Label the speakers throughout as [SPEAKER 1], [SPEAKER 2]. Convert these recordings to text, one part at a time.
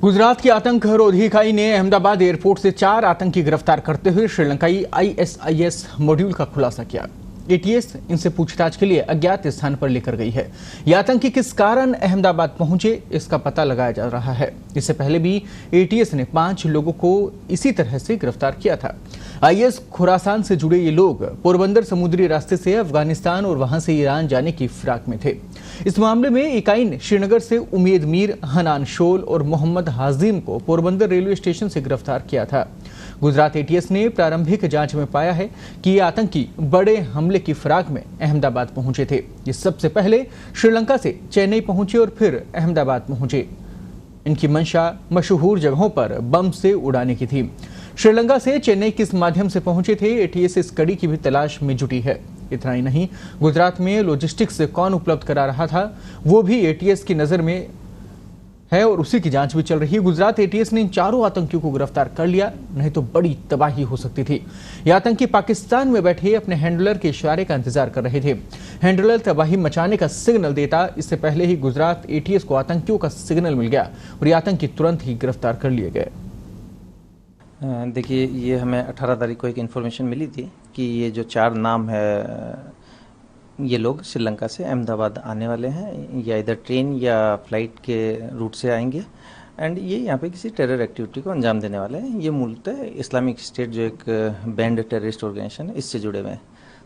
[SPEAKER 1] गुजरात की आतंकरोधी इकाई ने अहमदाबाद एयरपोर्ट से 4 आतंकी गिरफ्तार करते हुए श्रीलंकाई ISIS मॉड्यूल का खुलासा किया। ATS इनसे पूछताछ के लिए अज्ञात स्थान पर लेकर गई है। ये आतंकी किस कारण अहमदाबाद पहुंचे, इसका पता लगाया जा रहा है। इससे पहले भी ATS ने 5 लोगों को इसी तरह से गिरफ्तार किया था। IS खुरासान से जुड़े ये लोग पोरबंदर समुद्री रास्ते से अफगानिस्तान और वहां से ईरान जाने की फिराक में थे। इस मामले में इकाई ने श्रीनगर से उमेद मीर, हनान शोल और मोहम्मद हाजिम को पोरबंदर रेलवे स्टेशन से गिरफ्तार किया था। गुजरात ATS ने प्रारंभिक जांच में पाया है कि ये आतंकी बड़े हमले की फिराक में अहमदाबाद पहुंचे थे। ये सबसे पहले श्रीलंका से चेन्नई पहुंचे और फिर अहमदाबाद पहुंचे। इनकी मंशा मशहूर जगहों पर बम से उड़ाने की थी। श्रीलंका से चेन्नई किस माध्यम से पहुंचे थे, ATS इस कड़ी की भी तलाश में जुटी है। इतना ही नहीं, गुजरात में लॉजिस्टिक्स से कौन उपलब्ध करा रहा था वो भी ATS की नजर में है और उसी की जांच भी चल रही है। गुजरात ATS ने इन 4 आतंकियों को गिरफ्तार कर लिया, नहीं तो बड़ी तबाही हो सकती थी। ये आतंकी पाकिस्तान में बैठे अपने हैंडलर के इशारे का इंतजार कर रहे थे। हैंडलर तबाही मचाने का सिग्नल देता, इससे पहले ही गुजरात ATS को आतंकियों का सिग्नल मिल गया और ये आतंकी तुरंत ही गिरफ्तार कर लिए गए।
[SPEAKER 2] देखिए, ये हमें 18 तारीख को एक इन्फॉर्मेशन मिली थी कि ये जो 4 नाम है, ये लोग श्रीलंका से अहमदाबाद आने वाले हैं, या इधर ट्रेन या फ्लाइट के रूट से आएंगे एंड ये यहाँ पे किसी टेरर एक्टिविटी को अंजाम देने वाले हैं। ये मूलतः इस्लामिक स्टेट जो एक बैंड टेररिस्ट ऑर्गेनाइजेशन है, इससे जुड़े हुए हैं।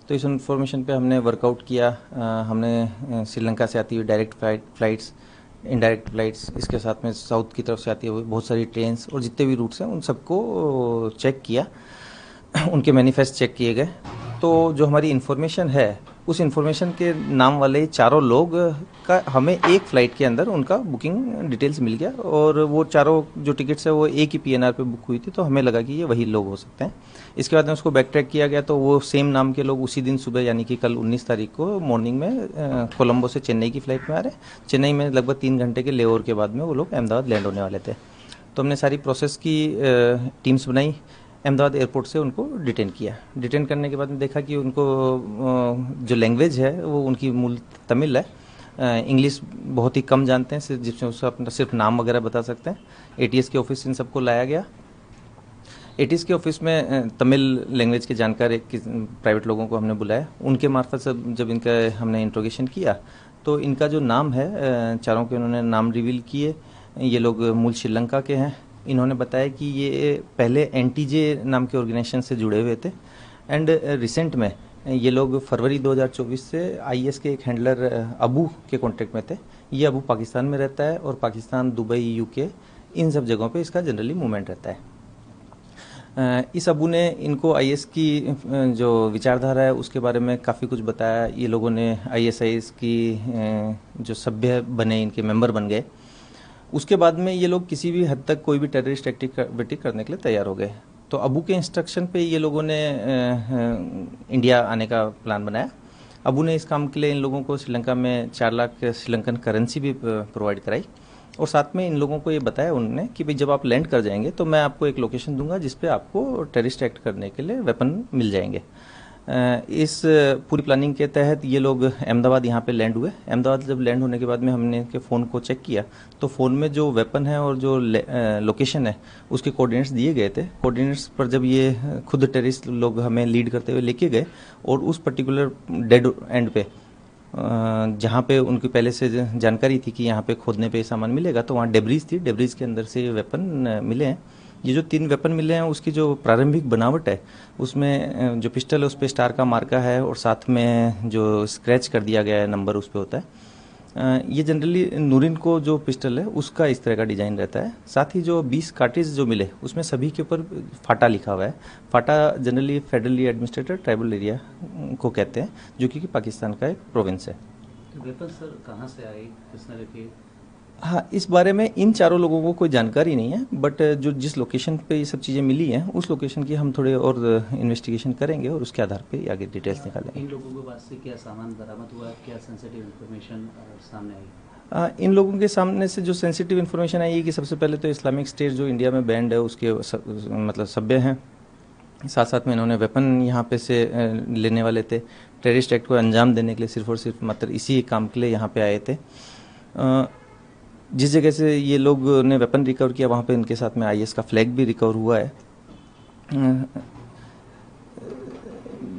[SPEAKER 2] तो इस इन्फॉर्मेशन पे हमने वर्कआउट किया। हमने श्रीलंका से आती हुई डायरेक्ट फ्लाइट्स, इनडायरेक्ट फ्लाइट्स, इसके साथ में साउथ की तरफ से आती हुई बहुत सारी ट्रेन्स और जितने भी रूट्स हैं उन सबको चेक किया, उनके मैनिफेस्ट चेक किए गए। तो जो हमारी इन्फॉर्मेशन है, उस इन्फॉर्मेशन के नाम वाले 4 लोग का हमें एक फ़्लाइट के अंदर उनका बुकिंग डिटेल्स मिल गया और वो 4 जो टिकट्स है वो एक ही PNR पे बुक हुई थी, तो हमें लगा कि ये वही लोग हो सकते हैं। इसके बाद में उसको बैक ट्रैक किया गया, तो वो सेम नाम के लोग उसी दिन सुबह यानी कि कल 19 तारीख को मॉर्निंग में कोलंबो से चेन्नई की फ़्लाइट में आ रहे हैं। चेन्नई में लगभग 3 घंटे के लेओवर के बाद में वो लोग अहमदाबाद लैंड होने वाले थे। तो हमने सारी प्रोसेस की टीम्स बनाई, अहमदाबाद एयरपोर्ट से उनको डिटेन किया। डिटेन करने के बाद में देखा कि उनको जो लैंग्वेज है वो उनकी मूल तमिल है, इंग्लिश बहुत ही कम जानते हैं, जिसमें उसका अपना सिर्फ नाम वगैरह बता सकते हैं। ATS के ऑफिस इन सबको लाया गया। ATS के ऑफिस में तमिल लैंग्वेज के जानकार प्राइवेट लोगों को हमने बुलाया। उनके मार्फत से जब इनका हमने इंट्रोगेशन किया तो इनका जो नाम है, 4 के उन्होंने नाम रिवील किए। ये लोग मूल श्रीलंका के हैं। इन्होंने बताया कि ये पहले NTJ नाम के ऑर्गेनाइजेशन से जुड़े हुए थे एंड रिसेंट में ये लोग फरवरी 2024 से IS के एक हैंडलर अबू के कॉन्टेक्ट में थे। ये अबू पाकिस्तान में रहता है और पाकिस्तान, दुबई, UK इन सब जगहों पे इसका जनरली मूवमेंट रहता है। इस अबू ने इनको IS की जो विचारधारा है उसके बारे में काफ़ी कुछ बताया। ये लोगों ने ISIS की जो सभ्य बने, इनके मेंबर बन गए। उसके बाद में ये लोग किसी भी हद तक कोई भी टेररिस्ट एक्टिविटी करने के लिए तैयार हो गए। तो अबू के इंस्ट्रक्शन पे ये लोगों ने इंडिया आने का प्लान बनाया। अबू ने इस काम के लिए इन लोगों को श्रीलंका में 4 लाख श्रीलंकन करेंसी भी प्रोवाइड कराई और साथ में इन लोगों को ये बताया उन्होंने कि भाई जब आप लैंड कर जाएंगे तो मैं आपको एक लोकेशन दूंगा जिस पे आपको टेररिस्ट एक्ट करने के लिए वेपन मिल जाएंगे। इस पूरी प्लानिंग के तहत ये लोग अहमदाबाद यहाँ पे लैंड हुए। अहमदाबाद जब लैंड होने के बाद में हमने इनके फ़ोन को चेक किया तो फ़ोन में जो वेपन है और जो लोकेशन है उसके कोऑर्डिनेट्स दिए गए थे। कोऑर्डिनेट्स पर जब ये खुद टेररिस्ट लोग हमें लीड करते हुए लेके गए और उस पर्टिकुलर डेड एंड पे जहाँ पे उनकी पहले से जानकारी थी कि यहाँ पे खोदने पे सामान मिलेगा, तो वहाँ डेब्रीज थी। डेब्रीज के अंदर से ये वेपन मिले हैं। ये जो 3 वेपन मिले हैं उसकी जो प्रारंभिक बनावट है उसमें जो पिस्टल है उस पर स्टार का मार्का है और साथ में जो स्क्रैच कर दिया गया है नंबर उस पर होता है। ये जनरली नूरिन को जो पिस्टल है उसका इस तरह का डिज़ाइन रहता है। साथ ही जो 20 कार्टेज जो मिले उसमें सभी के ऊपर फाटा लिखा हुआ है। FATA generally federally administered tribal area को कहते हैं, जो कि पाकिस्तान का एक प्रोविंस है।
[SPEAKER 3] वेपन सर कहाँ से आए, किसने रखे?
[SPEAKER 2] हाँ, इस बारे में इन 4 लोगों को कोई जानकारी नहीं है, बट जो जिस लोकेशन पे ये सब चीज़ें मिली हैं उस लोकेशन की हम थोड़े और इन्वेस्टिगेशन करेंगे और उसके आधार पे आगे डिटेल्स निकालेंगे।
[SPEAKER 3] इन लोगों के पास से क्या सामान बरामद हुआ, क्या सेंसिटिव इन्फॉर्मेशन सामने आई?
[SPEAKER 2] इन लोगों के सामने से जो सेंसिटिव इन्फॉर्मेशन आई है कि सबसे पहले तो इस्लामिक स्टेट जो इंडिया में बैंड है उसके मतलब सभ्य हैं। साथ साथ में इन्होंने वेपन यहाँ पे से लेने वाले थे। टेररिस्ट एक्ट को अंजाम देने के लिए सिर्फ और सिर्फ मात्र इसी काम के लिए यहाँ पे आए थे। जिस जगह से ये लोग ने वेपन रिकवर किया वहाँ पे इनके साथ में आईएस का फ्लैग भी रिकवर हुआ है।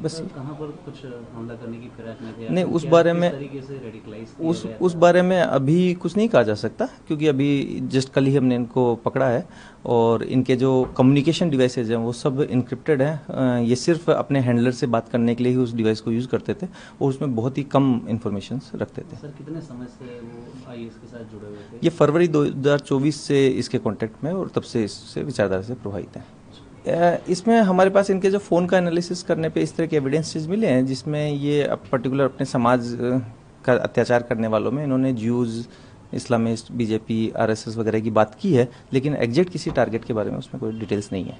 [SPEAKER 2] बस
[SPEAKER 3] सर कहाँ पर कुछ हमला करने की फिराक में थे या
[SPEAKER 2] नहीं,
[SPEAKER 3] फिर
[SPEAKER 2] उस
[SPEAKER 3] क्या-
[SPEAKER 2] बारे
[SPEAKER 3] किस
[SPEAKER 2] में
[SPEAKER 3] तरीके से रेडिकलाइज
[SPEAKER 2] उस बारे में अभी कुछ नहीं कहा जा सकता, क्योंकि अभी जस्ट कल ही हमने इनको पकड़ा है और इनके जो कम्युनिकेशन डिवाइसेज हैं वो सब इनक्रिप्टेड हैं। ये सिर्फ अपने हैंडलर से बात करने के लिए ही उस डिवाइस को यूज़ करते थे और उसमें बहुत ही कम इंफॉर्मेशन रखते थे।
[SPEAKER 3] सर कितने समय से वो आईएस के साथ जुड़े हुए थे?
[SPEAKER 2] ये फरवरी 2024 से इसके कांटेक्ट में और तब से इससे विचारधारा से प्रभावित हैं। इसमें हमारे पास इनके जो फ़ोन का एनालिसिस करने पे इस तरह के एविडेंसेस मिले हैं जिसमें ये पर्टिकुलर अपने समाज का अत्याचार करने वालों में इन्होंने ज्यूज़, इस्लामिस्ट, बीजेपी, आरएसएस वगैरह की बात की है, लेकिन एग्जैक्ट किसी टारगेट के बारे में उसमें कोई डिटेल्स नहीं है।